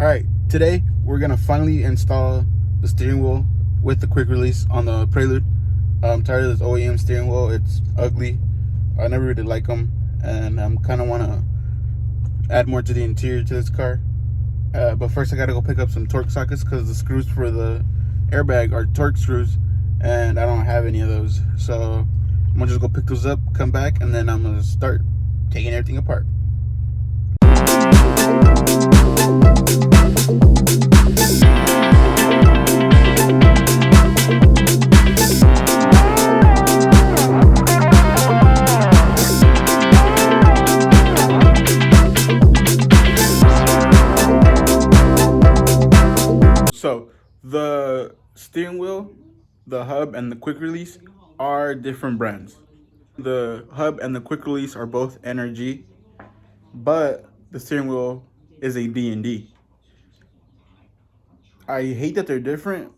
Alright, today we're gonna finally install the steering wheel with the quick release on the Prelude. I'm tired of this OEM steering wheel. It's ugly. I never really like them, and I'm kind of want to add more to the interior to this car. But first I gotta go pick up some torque sockets because the screws for the airbag are torque screws, and I don't have any of those. So I'm gonna just go pick those up, come back, and then I'm gonna start taking everything apart. So the steering wheel, the hub, and the quick release are different brands. The hub and the quick release are both NRG, but the steering wheel is a DND. I hate that they're different,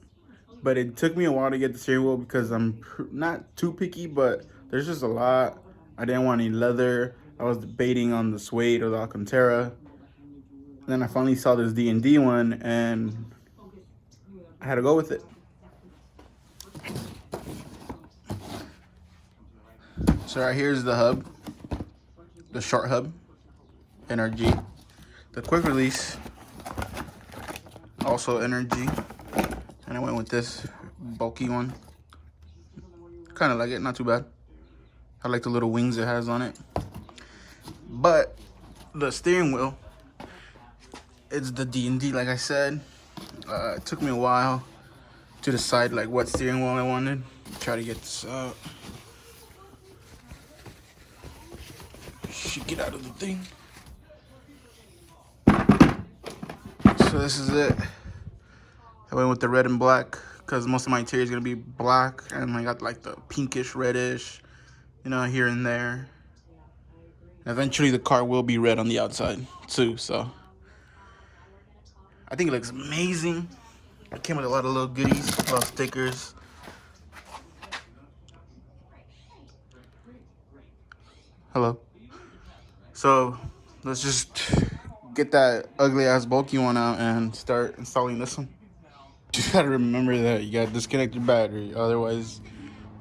but it took me a while to get the steering wheel because I'm not too picky, but there's just a lot. I didn't want any leather. I was debating on the suede or the Alcantara. And then I finally saw this DND one, and I had to go with it. So right here's the hub, the short hub, NRG. The quick release, also NRG. And I went with this bulky one. Kind of like it, not too bad. I like the little wings it has on it. But the steering wheel, it's the DND, like I said. It took me a while to decide like what steering wheel I wanted. Try to get this out. Should get out of the thing. So this is it. I went with the red and black because most of my interior is gonna be black, and I got like the pinkish reddish, you know, here and there. Eventually the car will be red on the outside too, so I think it looks amazing. It came with a lot of little goodies, a lot of stickers. Hello. So let's just get that ugly ass bulky one out and start installing this one. Just gotta remember that you gotta disconnect your battery, otherwise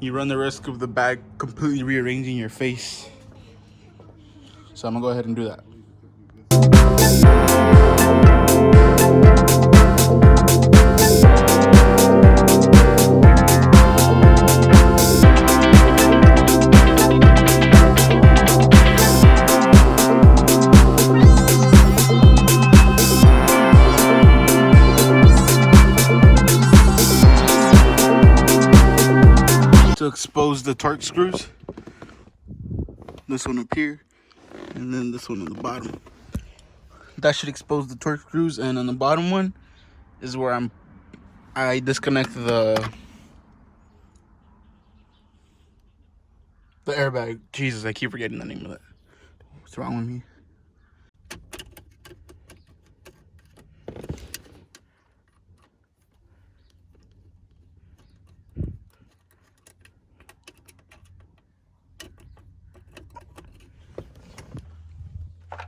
you run the risk of the bag completely rearranging your face. So I'm gonna go ahead and do that. To expose the torque screws, this one up here, and then this one on the bottom. That should expose the torque screws, and on the bottom one is where I disconnect the airbag. Jesus, I keep forgetting the name of it. What's wrong with me?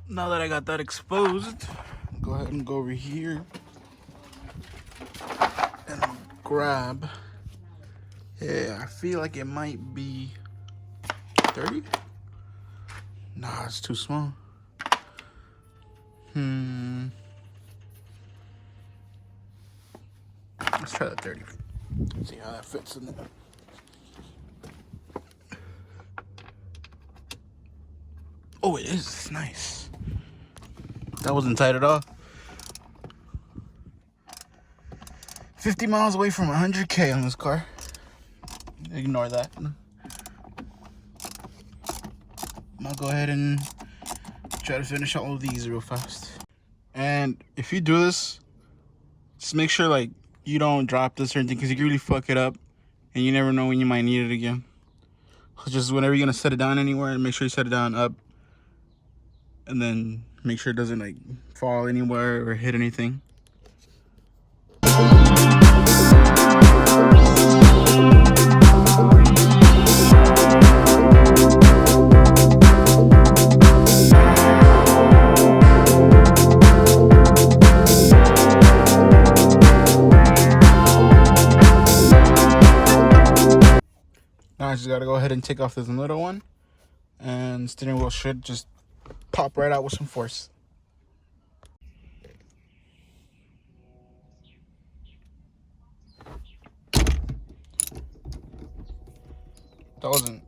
Now that I got that exposed, go ahead and go over here and grab. Yeah, I feel like it might be 30. Nah, it's too small. Let's try the 30. See how that fits in there. Oh, it is. It's nice. That wasn't tight at all. 50 miles away from 100K on this car. Ignore that. I'm gonna go ahead and try to finish all of these real fast. And if you do this, just make sure like you don't drop this or anything, because you can really fuck it up and you never know when you might need it again. So just whenever you're gonna set it down anywhere, make sure you set it down up, and then make sure it doesn't like fall anywhere or hit anything. just gotta go ahead and take off this little one, and steering wheel should just pop right out with some force. That wasn't,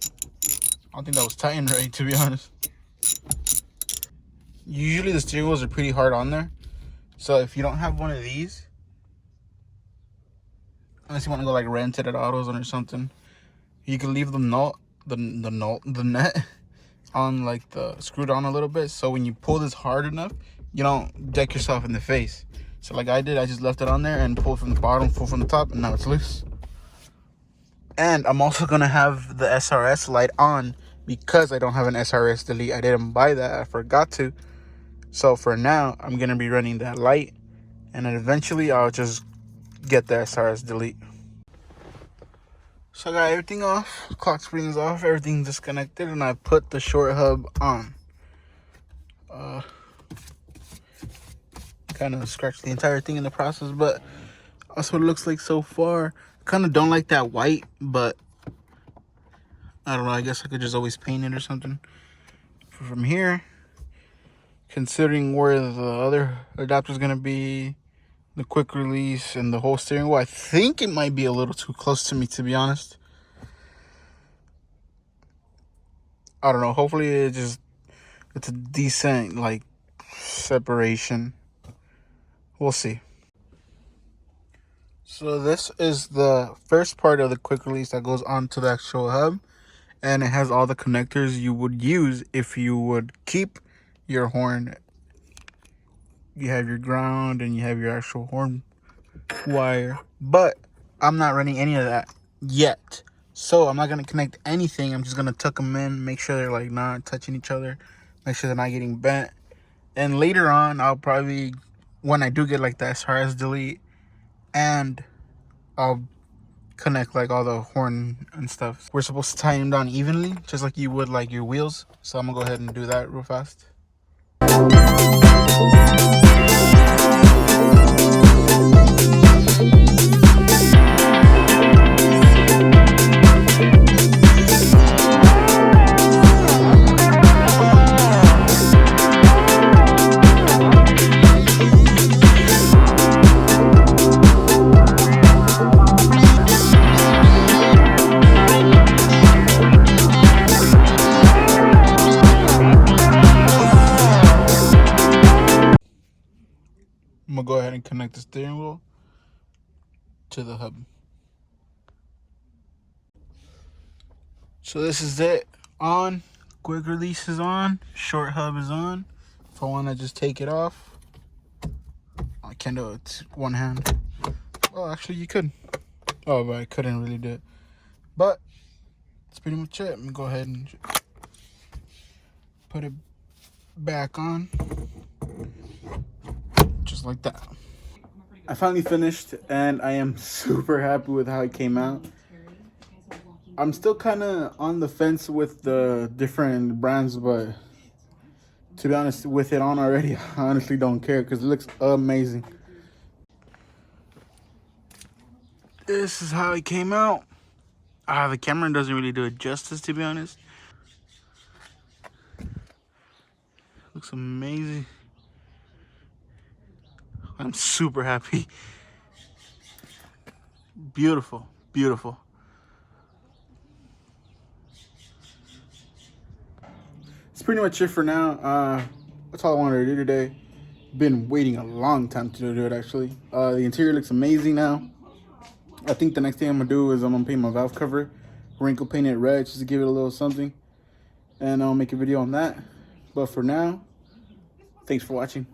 I don't think that was tightened right, to be honest. Usually the steering wheels are pretty hard on there, so if you don't have one of these, unless you want to go like rent it at AutoZone or something, you can leave the net on, like the screwed on a little bit, so when you pull this hard enough, you don't deck yourself in the face. So like I did, I just left it on there and pulled from the bottom, pulled from the top, and now it's loose. And I'm also gonna have the SRS light on because I don't have an SRS delete. I didn't buy that, I forgot to. So for now, I'm gonna be running that light, and then eventually I'll just get the SRS delete. So I got everything off, clock springs off, everything disconnected, and I put the short hub on. Kind of scratched the entire thing in the process, but that's what it looks like so far. Kind of don't like that white, but I don't know, I guess I could just always paint it or something. From here, considering where the other adapter is gonna be, the quick release and the whole steering wheel, I think it might be a little too close to me, to be honest. I don't know, hopefully it's a decent like separation. We'll see. So this is the first part of the quick release that goes onto the actual hub, and it has all the connectors you would use if you would keep your horn. You have your ground and you have your actual horn wire, but I'm not running any of that yet, so I'm not going to connect anything. I'm just going to tuck them in, make sure they're like not touching each other, make sure they're not getting bent, and later on I'll probably, when I do get like the SRS delete, and I'll connect like all the horn and stuff. We're supposed to tie them down evenly, just like you would like your wheels, so I'm gonna go ahead and do that real fast. I'm gonna go ahead and connect the steering wheel to the hub. So this is it. On, quick release is on, short hub is on. If I want to just take it off, I can't do it. It's one hand. Well, actually you could. Oh, but I couldn't really do it. But that's pretty much it. I'm gonna go ahead and put it back on, just like that. I finally finished, and I am super happy with how it came out. I'm still kind of on the fence with the different brands, but to be honest, with it on already, I honestly don't care because it looks amazing. This is how it came out. The camera doesn't really do it justice, to be honest. Looks amazing. I'm super happy. Beautiful, beautiful. That's pretty much it for now. That's all I wanted to do today. Been waiting a long time to do it, actually. The interior looks amazing now. I think the next thing I'm gonna do is I'm gonna paint my valve cover, wrinkle paint it red just to give it a little something, and I'll make a video on that. But for now, thanks for watching.